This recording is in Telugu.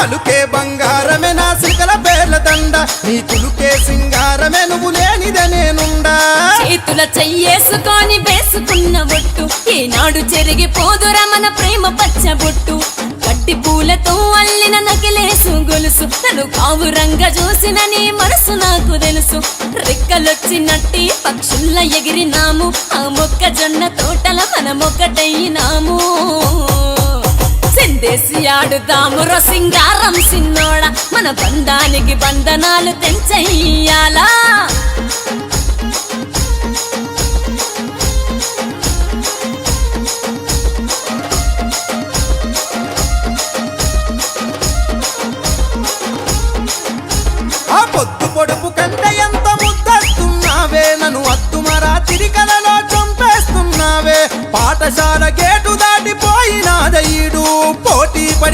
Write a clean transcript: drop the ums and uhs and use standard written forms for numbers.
పలుకే బంగారమే నా సికల పేర్ల దండ నీ కులుకే సింగారమే నువ్వు లేనిదే నేనుండా చేతుల చెయ్యేసుకొని వేసుకున్న బొట్టు ఏనాడు చెరిగిపోదురా మన ప్రేమ పచ్చబొట్టు గడ్డి పూలతో అల్లిన నకిలేసు గొలుసు నన్ను కావురంగా చూసిన నీ మనసు నాకు తెలుసు రెక్కలొచ్చినట్టి పక్షుల్ల ఎగిరినాము ఆ మొక్కజొన్న తోటల మనమొకటైనాము సిందేసి ఆడుదాము రో సింగారం సిన్నోడ మన బంధానికి బంధనాలు తెంచెయ్యాలా ఆ పొద్దు పొడుపు కంటే ఎంత ముద్దస్తున్నావే నన్ను అత్తుమరా తిరికలలో చంపేస్తున్నావే పాఠశాల గేటు దాటిపోయినాదయ్యుడు పోటీ పడి